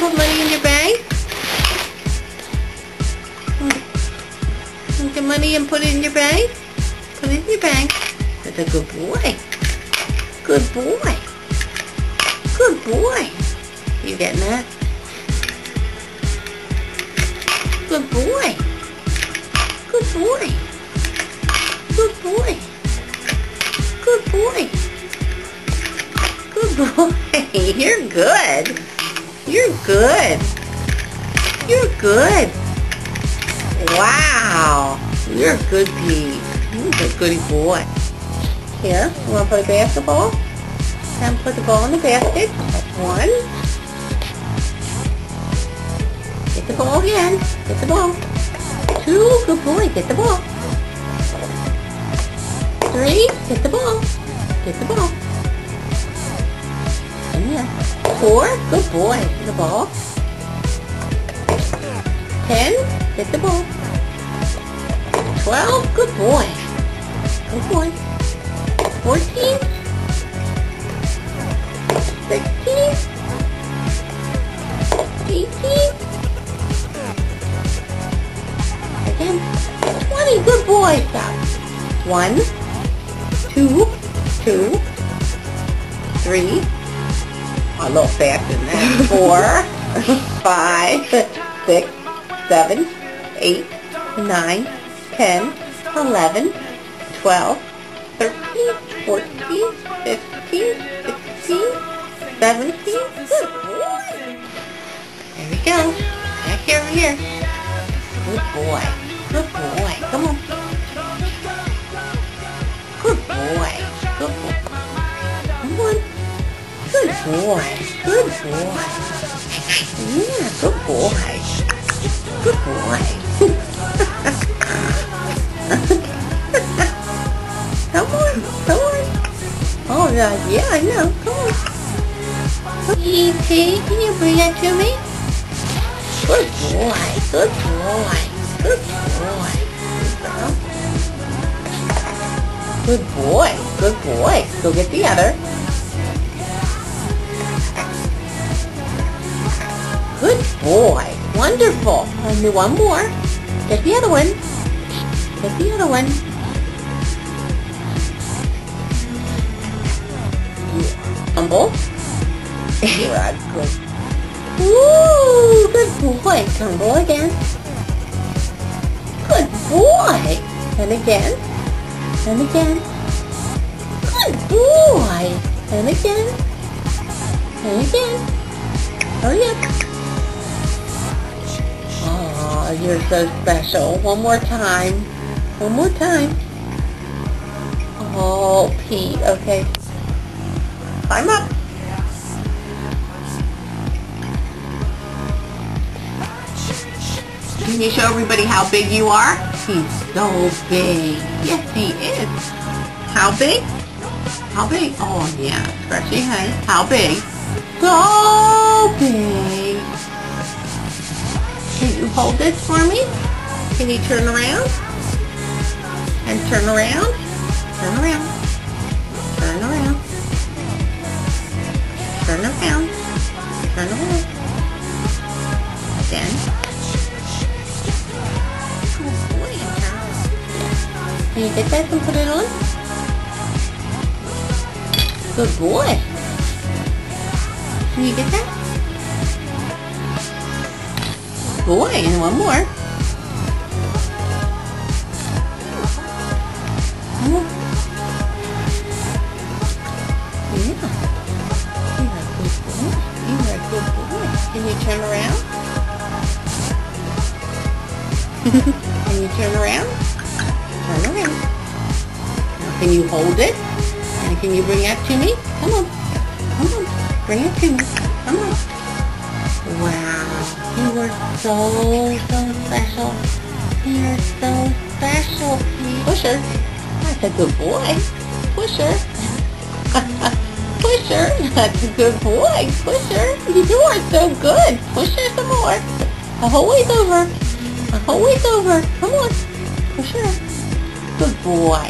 put money in your bag? Get money and put it in your bag? Put it in your bag. That's a good boy. Good boy. Good boy. You getting that? Good boy. Good boy. Good boy. Good boy. Good boy. You're good. You're good. You're good. Wow. You're a good Pete. You're a goody boy. Here, you want to put a basketball? And put the ball in the basket. That's one. Get the ball again. Get the ball. Two. Good boy. Get the ball. Three. Get the ball. Get the ball. And yeah. Four. Good boy. Get the ball. 10. Get the ball. 12. Good boy. Good boy. 14. 16. 18. Again. 20. Good boy. Stop. 1, 2, 2, 3. A little faster than that. 4, 5, 6, 7, 8, 9, 10, 11, 12, 13, 14, 15, 16, 17. Good boy. There we go. Back here, over here. Good boy. Good boy. Come on. Good boy. Good boy. Come on. Good boy. Good boy. Yeah, good boy. Good boy. Come on. Come on. Oh, yeah, I know. Come on. Peetree, can you bring that to me? Good boy. Good boy. Good boy. Good boy. Good boy. Go get the other. Good boy. Wonderful. And do one more. Get the other one. Get the other one. Tumble. You're a good. Ooh, good boy. Tumble again. Good boy. And again. And again. Good boy. And again. And again. Hurry up. Oh, you're so special. One more time. One more time. Oh, Pete. Okay. Climb up. Can you show everybody how big you are? He's so big. Yes, he is. How big? How big? Oh, yeah. Scratch your head. How big? So big. Can you hold this for me? Can you turn around? And turn around? Turn around. Turn around. Turn around. Turn around. Again. Good boy. Can you get that and put it on? Good boy. Can you get that? Boy, and one more. Come on. Yeah. You're a good boy. You're a good boy. Can you turn around? Can you turn around? Turn around. Now can you hold it? And can you bring that to me? Come on. Come on. Bring it to me. Come on. Wow. You are so special. You're so special, Pete. Push her. That's a good boy. Push her. Push her. That's a good boy. Push her. You are so good. Push her some more. The whole way's over. The whole way's over. Come on. Push her. Good boy.